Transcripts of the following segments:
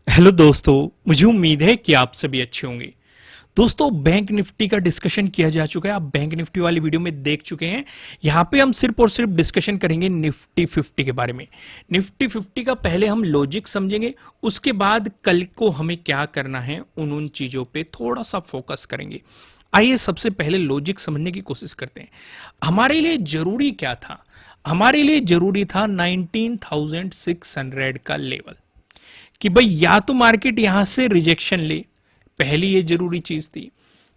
Hello दोस्तों, मुझे उम्मीद है कि आप सभी अच्छे होंगे। दोस्तों, बैंक निफ्टी का डिस्कशन किया जा चुका है। आप बैंक निफ्टी वाली वीडियो में देख चुके हैं। यहां पे हम सिर्फ और सिर्फ डिस्कशन करेंगे निफ्टी 50 के बारे में। निफ्टी 50 का पहले हम लॉजिक समझेंगे, उसके बाद कल को हमें क्या करना है उन चीजों पे थोड़ा सा फोकस करेंगे। आइए सबसे पहले लॉजिक समझने की कोशिश करते हैं। हमारे लिए जरूरी क्या था? हमारे लिए जरूरी था 19,600 का लेवल, कि भाई या तो मार्केट यहां से रिजेक्शन ले, पहली ये जरूरी चीज थी,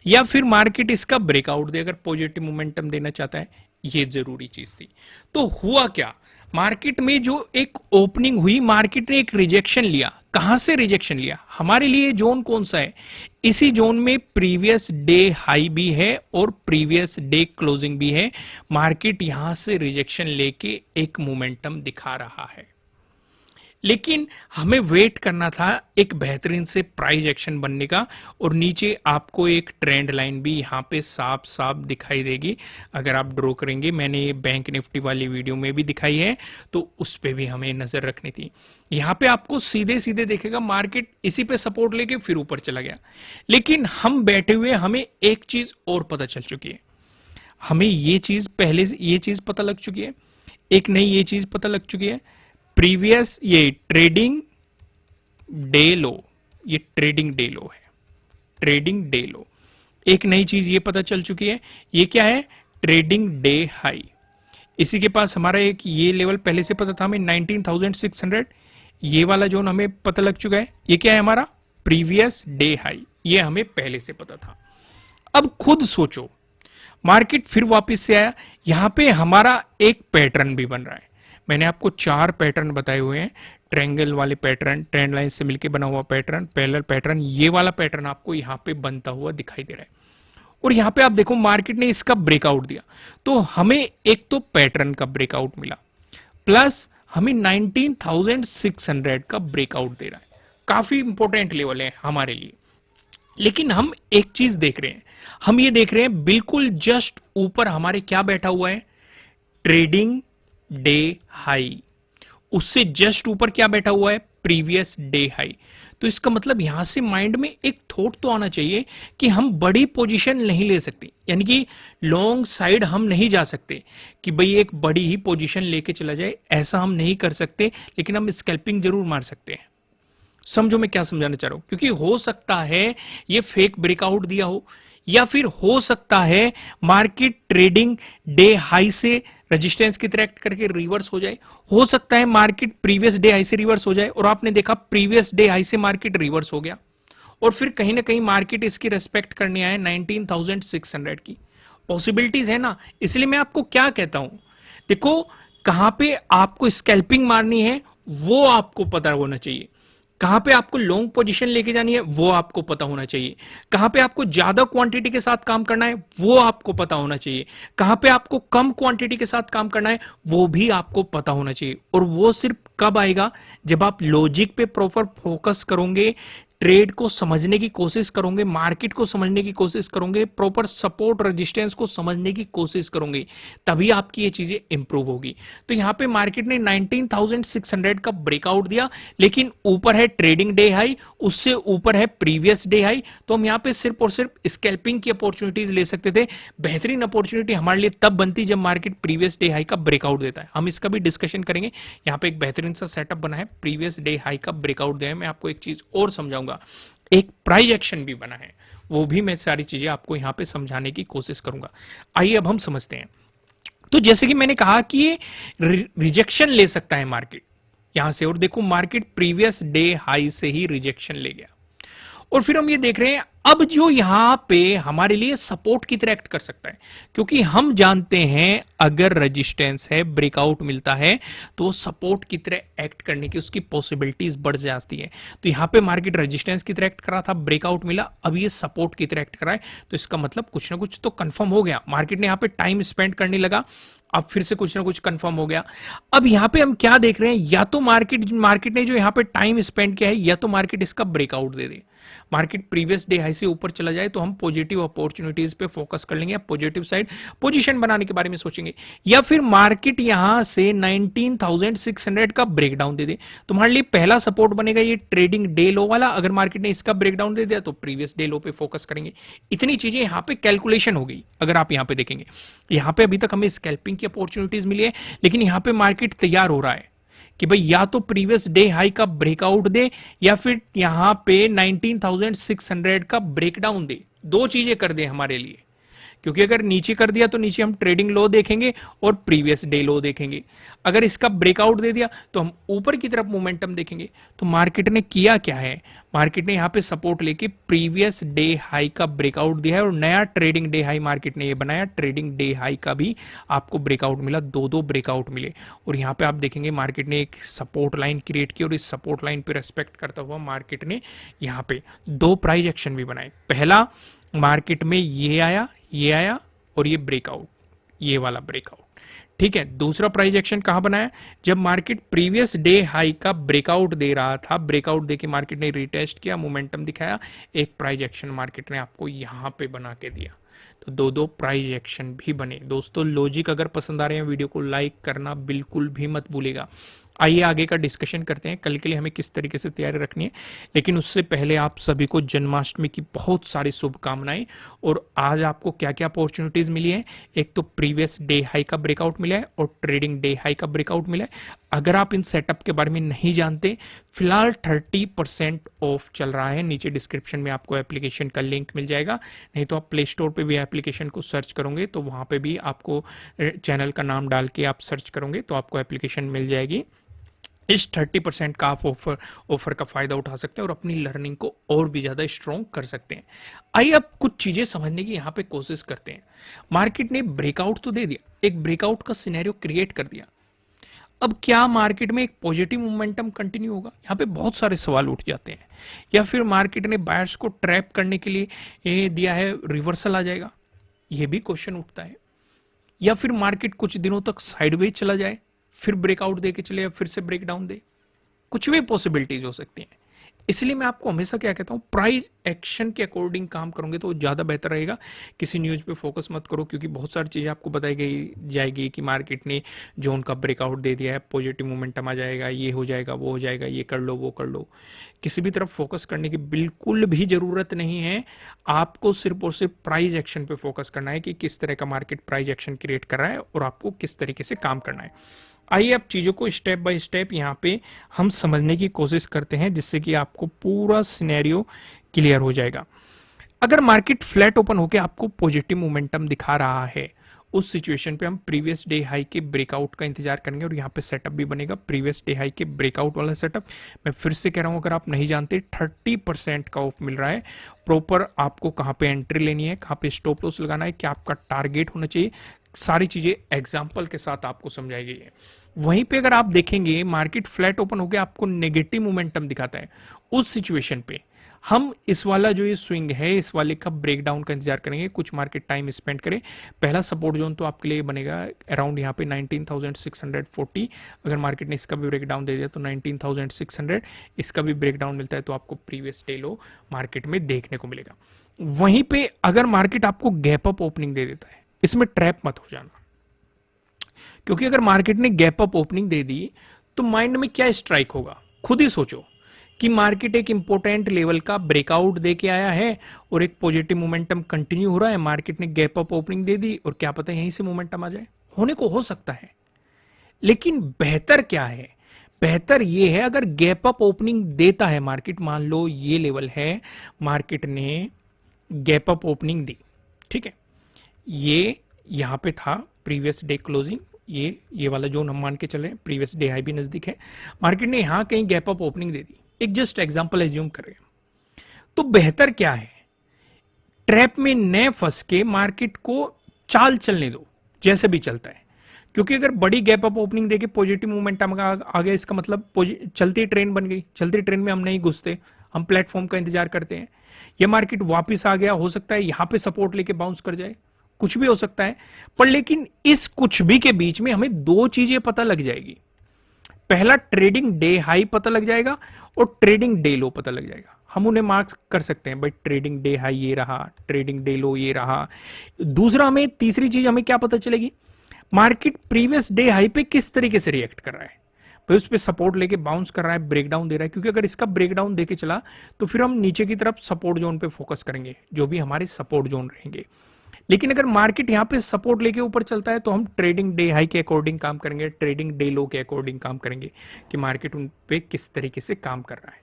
या फिर मार्केट इसका ब्रेकआउट दे अगर पॉजिटिव मोमेंटम देना चाहता है, ये जरूरी चीज थी। तो हुआ क्या? मार्केट में जो एक ओपनिंग हुई, मार्केट ने एक रिजेक्शन लिया। कहां से रिजेक्शन लिया? हमारे लिए जोन कौन सा है? इसी जोन में प्रीवियस डे हाई भी है और प्रीवियस डे क्लोजिंग भी है। मार्केट यहां से रिजेक्शन लेके एक मोमेंटम दिखा रहा है, लेकिन हमें वेट करना था एक बेहतरीन से प्राइस एक्शन बनने का। और नीचे आपको एक ट्रेंड लाइन भी यहां पे साफ साफ दिखाई देगी अगर आप ड्रॉ करेंगे। मैंने ये बैंक निफ्टी वाली वीडियो में भी दिखाई है, तो उस पे भी हमें नजर रखनी थी। यहां पे आपको सीधे सीधे देखेगा मार्केट इसी पे सपोर्ट लेके फिर ऊपर चला गया। लेकिन हम बैठे हुए हमें एक चीज और पता चल चुकी है। हमें ये चीज पहले से ये चीज पता लग चुकी है, एक नई ये चीज पता लग चुकी है। प्रीवियस ये ट्रेडिंग डे लो, ये ट्रेडिंग डे लो है, ट्रेडिंग डे लो। एक नई चीज ये पता चल चुकी है, ये क्या है? Trading day high. इसी के पास हमारा एक ये लेवल पहले से पता था हमें 19,600। ये वाला जोन हमें पता लग चुका है, ये क्या है? हमारा प्रीवियस डे हाई। ये हमें पहले से पता था। अब खुद सोचो, मार्केट फिर वापस से आया, यहां पे हमारा एक पैटर्न भी बन रहा है। मैंने आपको 4 पैटर्न बताए हुए हैं। ट्रायंगल वाले पैटर्न, ट्रेंड लाइन से मिलकर बना हुआ पैटर्न, पैरेलल पैटर्न, ये वाला पैटर्न आपको यहां पे बनता हुआ दिखाई दे रहा है। और यहां पे आप देखो मार्केट ने इसका ब्रेकआउट दिया, तो हमें एक तो पैटर्न का ब्रेकआउट मिला, प्लस हमें 19,600 का ब्रेकआउट दे रहा है। काफी इंपॉर्टेंट लेवल है हमारे लिए। लेकिन हम एक चीज देख रहे हैं, हम ये देख रहे हैं बिल्कुल जस्ट ऊपर हमारे क्या बैठा हुआ है? Trading day high. उससे जस्ट ऊपर क्या बैठा हुआ है? Previous day high. तो इसका मतलब यहां से माइंड में एक थॉट तो आना चाहिए कि हम बड़ी पोजीशन नहीं ले सकते, यानी कि लॉन्ग साइड हम नहीं जा सकते कि भाई एक बड़ी ही पोजीशन लेके चला जाए, ऐसा हम नहीं कर सकते। लेकिन हम स्कैल्पिंग जरूर मार सकते हैं। समझो मैं क्या समझाना चाह रहा हूं, क्योंकि हो सकता है ये फेक ब्रेकआउट दिया हो, या फिर हो सकता है मार्केट ट्रेडिंग डे हाई से रेजिस्टेंस की तरह एक्ट करके रिवर्स हो जाए। हो सकता है मार्केट प्रीवियस डे हाई से रिवर्स हो जाए, और आपने देखा प्रीवियस डे हाई से मार्केट रिवर्स हो गया, और फिर कहीं ना कहीं मार्केट इसकी रेस्पेक्ट करने आए 19,600 की। पॉसिबिलिटीज है ना। इसलिए मैं आपको क्या कहता हूं, देखो कहां पे आपको स्कैल्पिंग मारनी है वो आपको पता होना चाहिए, कहां पे आपको लॉन्ग पोजीशन लेके जानी है वो आपको पता होना चाहिए, कहां पे आपको ज्यादा क्वांटिटी के साथ काम करना है वो आपको पता होना चाहिए, कहां पे आपको कम क्वांटिटी के साथ काम करना है वो भी आपको पता होना चाहिए। और वो सिर्फ कब आएगा? जब आप लॉजिक पे प्रॉपर फोकस करोगे, ट्रेड को समझने की कोशिश करोगे, मार्केट को समझने की कोशिश करोगे, प्रॉपर सपोर्ट रेजिस्टेंस को समझने की कोशिश करोगे, तभी आपकी ये चीजें इंप्रूव होगी। तो यहां पे मार्केट ने 19,600 का ब्रेकआउट दिया, लेकिन ऊपर है ट्रेडिंग डे हाई, उससे ऊपर है प्रीवियस डे हाई। तो हम यहां पे सिर्फ और सिर्फ स्कैल्पिंग की अपॉर्चुनिटीज ले सकते थे। बेहतरीन अपॉर्चुनिटी हमारे लिए तब बनती जब मार्केट प्रीवियस डे हाई का ब्रेकआउट देता है। हम इसका भी डिस्कशन करेंगे। यहां पे एक बेहतरीन सा सेटअप बना है, प्रीवियस डे हाई का ब्रेकआउट दिया है। मैं आपको एक चीज और समझाऊंगा, एक प्राइस एक्शन भी बना है, वो भी मैं सारी चीजें आपको यहां पे समझाने की कोशिश करूंगा। आइए अब हम समझते हैं। तो जैसे कि मैंने कहा कि ये रिजेक्शन ले सकता है मार्केट यहां से, और देखो मार्केट प्रीवियस डे हाई से ही रिजेक्शन ले गया। और फिर हम ये देख रहे हैं अब जो यहां पे हमारे लिए सपोर्ट की तरह एक्ट कर सकता है, क्योंकि हम जानते हैं अगर रेजिस्टेंस है, ब्रेकआउट मिलता है, तो सपोर्ट की तरह एक्ट करने की उसकी पॉसिबिलिटीज बढ़ जाती है। तो यहां पे मार्केट रेजिस्टेंस की तरह एक्ट कर रहा था, ब्रेकआउट मिला, अब ये सपोर्ट की तरह एक्ट कर रहा है। तो इसका मतलब कुछ ना कुछ तो कंफर्म हो गया। मार्केट ने यहां पे टाइम स्पेंड करने लगा, अब फिर से कुछ ना कुछ कंफर्म हो गया। अब यहां पे हम क्या देख रहे हैं, या तो मार्केट ने जो यहां पे टाइम स्पेंड किया है, या तो मार्केट इसका ब्रेकआउट दे दे। मार्केट प्रीवियस डे हाई से ऊपर चला जाए तो हम पॉजिटिव अपॉर्चुनिटीज पे फोकस कर लेंगे, पॉजिटिव साइड पोजीशन बनाने के बारे में सोचेंगे। या फिर मार्केट यहां से 19,600 का ब्रेकडाउन दे दे तो हमारे लिए पहला सपोर्ट बनेगा ये ट्रेडिंग डे लो वाला। अगर मार्केट ने इसका ब्रेकडाउन दे दिया तो प्रीवियस डे लो पे फोकस करेंगे। इतनी चीजें यहां पे कैलकुलेशन हो गई। अगर आप यहां पे देखेंगे, यहां पे अभी तक हमें स्कैल्पिंग की अपॉर्चुनिटीज मिली है, लेकिन यहां पे मार्केट तैयार हो रहा है कि भाई या तो प्रीवियस डे हाई का ब्रेकआउट दे या फिर यहां पे 19,600 का ब्रेकडाउन दे। दो चीजें कर दे हमारे लिए, क्योंकि अगर नीचे कर दिया तो नीचे हम ट्रेडिंग लो देखेंगे और प्रीवियस डे लो देखेंगे। अगर इसका ब्रेकआउट दे दिया तो हम ऊपर की तरफ मोमेंटम देखेंगे। तो मार्केट ने किया क्या है, मार्केट ने यहां पे सपोर्ट लेके प्रीवियस डे हाई का ब्रेकआउट दिया है और नया ट्रेडिंग डे हाई मार्केट ने ये बनाया। ट्रेडिंग डे हाई का भी आपको ब्रेकआउट मिला, दो ब्रेकआउट मिले। और यहां पे आप देखेंगे मार्केट ने एक सपोर्ट लाइन क्रिएट की और इस सपोर्ट लाइन पे रेस्पेक्ट करता हुआ मार्केट ने यहां पे दो प्राइस एक्शन भी बनाए। पहला मार्केट में ये आया और ये ब्रेकआउट, ये वाला ब्रेकआउट, ठीक है। दूसरा प्राइस एक्शन कहां बनाया, जब मार्केट प्रीवियस डे हाई का ब्रेकआउट दे रहा था, ब्रेकआउट देके मार्केट ने रीटेस्ट किया, मोमेंटम दिखाया, एक प्राइस एक्शन मार्केट ने आपको यहां पे बना के दिया। तो दो प्राइस एक्शन भी बने। दोस्तों लॉजिक अगर पसंद आ रहे हैं वीडियो को लाइक करना बिल्कुल भी मत भूलेगा। आइए आगे का डिस्कशन करते हैं, कल के लिए हमें किस तरीके से तैयारी रखनी है। लेकिन उससे पहले आप सभी को जन्माष्टमी की बहुत सारी शुभकामनाएं। और आज आपको क्या क्या अपॉर्चुनिटीज मिली है, एक तो प्रीवियस डे हाई का ब्रेकआउट मिला है और ट्रेडिंग डे हाई का ब्रेकआउट मिला है। अगर आप इन सेटअप के बारे में नहीं जानते, फिलहाल 30% ऑफ चल रहा है। नीचे डिस्क्रिप्शन में आपको एप्लीकेशन का लिंक मिल जाएगा, नहीं तो आप प्ले स्टोर पे भी एप्लीकेशन को सर्च करोगे तो वहां पे भी आपको चैनल का नाम डाल के आप सर्च करोगे तो आपको एप्लीकेशन मिल जाएगी। इस 30% का आप ऑफर का फायदा उठा सकते हैं और अपनी लर्निंग को और भी ज्यादा स्ट्रॉन्ग कर सकते हैं। आइए अब कुछ चीजें समझने की यहां पे कोशिश करते हैं। मार्केट ने ब्रेकआउट तो दे दिया, एक ब्रेकआउट का सिनेरियो क्रिएट कर दिया। अब क्या मार्केट में एक पॉजिटिव मोमेंटम कंटिन्यू होगा, यहां पे बहुत सारे सवाल उठ जाते हैं। या फिर मार्केट ने बायर्स को ट्रैप करने के लिए ये दिया है, रिवर्सल आ जाएगा, यह भी क्वेश्चन उठता है। या फिर मार्केट कुछ दिनों तक साइडवेज चला जाए, फिर ब्रेकआउट दे के चले या फिर से ब्रेकडाउन दे, कुछ भी पॉसिबिलिटीज हो सकती हैं। इसलिए मैं आपको हमेशा क्या कहता हूं, प्राइस एक्शन के अकॉर्डिंग काम करोगे तो ज्यादा बेहतर रहेगा। किसी न्यूज पे फोकस मत करो, क्योंकि बहुत सारी चीजें आपको बताई गई जाएगी कि मार्केट ने जोन का ब्रेकआउट दे दिया है, पॉजिटिव मोमेंटम आ जाएगा, ये हो जाएगा, वो हो जाएगा, ये कर लो, वो कर लो। किसी भी तरफ फोकस करने की बिल्कुल भी जरूरत नहीं है। आपको सिर्फ और सिर्फ प्राइस एक्शन पे फोकस करना है कि किस तरह का मार्केट प्राइस एक्शन क्रिएट कर रहा है और आपको किस तरीके से काम करना है। आइए अब चीजों को स्टेप बाय स्टेप यहाँ पे हम समझने की कोशिश करते हैं, जिससे कि आपको पूरा सिनेरियो क्लियर हो जाएगा। अगर मार्केट फ्लैट ओपन होकर आपको पॉजिटिव मोमेंटम दिखा रहा है, उस सिचुएशन पे हम प्रीवियस डे हाई के ब्रेकआउट का इंतजार करेंगे और यहाँ पे सेटअप भी बनेगा प्रीवियस डे हाई के ब्रेकआउट वाला सेटअप। मैं फिर से कह रहा हूँ, अगर आप नहीं जानते 30% का ऑफ मिल रहा है। प्रॉपर आपको कहाँ पे एंट्री लेनी है, कहाँ पे स्टॉप लॉस लगाना है, क्या आपका टारगेट होना चाहिए, सारी चीजें एग्जाम्पल के साथ आपको समझाई गई है। वहीं पे अगर आप देखेंगे मार्केट फ्लैट ओपन होकर आपको नेगेटिव मोमेंटम दिखाता है, उस सिचुएशन पे हम इस वाला जो ये स्विंग है, इस वाले का ब्रेकडाउन का इंतजार करेंगे, कुछ मार्केट टाइम स्पेंड करें। पहला सपोर्ट जोन तो आपके लिए बनेगा अराउंड यहाँ पे 19,640। अगर मार्केट ने इसका भी ब्रेकडाउन दे दिया तो 19,600, इसका भी ब्रेकडाउन मिलता है तो आपको प्रीवियस डे लो मार्केट में देखने को मिलेगा। वहीं पे अगर मार्केट आपको गैप अप ओपनिंग दे देता है, इसमें ट्रैप मत हो जाना, क्योंकि अगर मार्केट ने गैप अप ओपनिंग दे दी तो माइंड में क्या स्ट्राइक होगा, खुद ही सोचो कि मार्केट एक इंपॉर्टेंट लेवल का ब्रेकआउट दे के आया है और एक पॉजिटिव मोमेंटम कंटिन्यू हो रहा है। मार्केट ने गैप अप ओपनिंग दे दी और क्या पता यहीं से मोमेंटम आ जाए, होने को हो सकता है। लेकिन बेहतर क्या है, बेहतर यह है अगर गैप अप ओपनिंग देता है मार्केट, मान लो ये लेवल है, मार्केट ने गैप अप ओपनिंग दी, ठीक है, ये यहां पे था प्रीवियस डे क्लोजिंग, ये वाला जोन हम मान के चल रहे हैं, प्रीवियस डे हाई भी नजदीक है, मार्केट ने यहां कहीं गैप अप ओपनिंग दे दी, एक जस्ट एग्जांपल एज्यूम कर रहे हैं, तो बेहतर क्या है, ट्रैप में न फंस के मार्केट को चाल चलने दो जैसे भी चलता है। क्योंकि अगर बड़ी गैप अप ओपनिंग देके पॉजिटिव मूवमेंट आ गया, इसका मतलब चलती ट्रेन बन गई, चलती ट्रेन में हम नहीं घुसते, हम प्लेटफॉर्म का इंतजार करते हैं। यह मार्केट वापस आ गया, हो सकता है यहां पे सपोर्ट लेके बाउंस कर जाए, कुछ भी हो सकता है। पर लेकिन इस कुछ भी के बीच में हमें दो चीजें पता लग जाएगी, पहला ट्रेडिंग डे हाई पता लग जाएगा और ट्रेडिंग डे लो पता लग जाएगा। हम उन्हें मार्क कर सकते हैं, भाई ट्रेडिंग डे हाई ये रहा, ट्रेडिंग डे लो ये रहा। दूसरा हमें तीसरी चीज हमें क्या पता चलेगी, मार्केट प्रीवियस डे हाई पे किस तरीके से रिएक्ट कर रहा है। भाई उस पर सपोर्ट लेके बाउंस कर रहा है, ब्रेकडाउन दे रहा है, क्योंकि अगर इसका ब्रेकडाउन देके चला तो फिर हम नीचे की तरफ सपोर्ट जोन पे फोकस करेंगे, जो भी हमारे सपोर्ट जोन रहेंगे। लेकिन अगर मार्केट यहां पे सपोर्ट लेके ऊपर चलता है तो हम ट्रेडिंग डे हाई के अकॉर्डिंग काम करेंगे, ट्रेडिंग डे लो के अकॉर्डिंग काम करेंगे कि मार्केट उन पे किस तरीके से काम कर रहा है।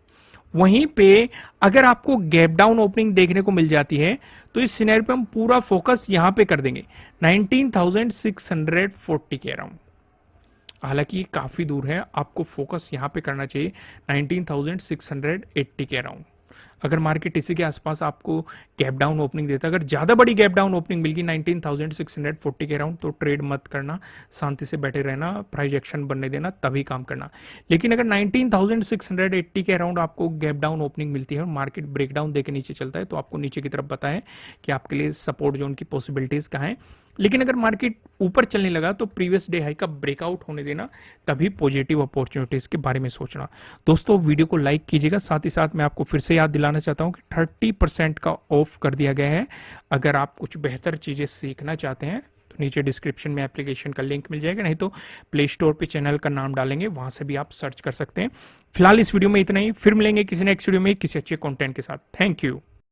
वहीं पे अगर आपको गैप डाउन ओपनिंग देखने को मिल जाती है तो इस सिनेरियो पे हम पूरा फोकस यहां पे कर देंगे 19,640 के अराउंड। हालांकि ये काफी दूर है, आपको फोकस यहां पे करना चाहिए 19,680 के अराउंड। अगर मार्केट इसी के आसपास आपको गैप डाउन ओपनिंग देता है, अगर ज्यादा बड़ी गैप डाउन ओपनिंग मिल गई 19,640 के अराउंड, तो ट्रेड मत करना, शांति से बैठे रहना, प्राइस एक्शन बनने देना, तभी काम करना। लेकिन अगर 19,680 के अराउंड आपको गैप डाउन ओपनिंग मिलती है और मार्केट ब्रेकडाउन देके नीचे चलता है तो आपको नीचे की तरफ बताएं कि आपके लिए सपोर्ट जोन की पॉसिबिलिटीज कहाँ है। लेकिन अगर मार्केट ऊपर चलने लगा तो प्रीवियस डे हाई का ब्रेकआउट होने देना, तभी पॉजिटिव अपॉर्चुनिटीज के बारे में सोचना। दोस्तों वीडियो को लाइक कीजिएगा, साथ ही साथ मैं आपको फिर से याद दिलाना चाहता हूं कि 30% का ऑफ कर दिया गया है। अगर आप कुछ बेहतर चीजें सीखना चाहते हैं तो नीचे डिस्क्रिप्शन में एप्लीकेशन का लिंक मिल जाएगा, नहीं तो प्ले स्टोर पे चैनल का नाम डालेंगे, वहां से भी आप सर्च कर सकते हैं। फिलहाल इस वीडियो में इतना ही, फिर मिलेंगे किसी नेक्स्ट वीडियो में किसी अच्छे कंटेंट के साथ। Thank you.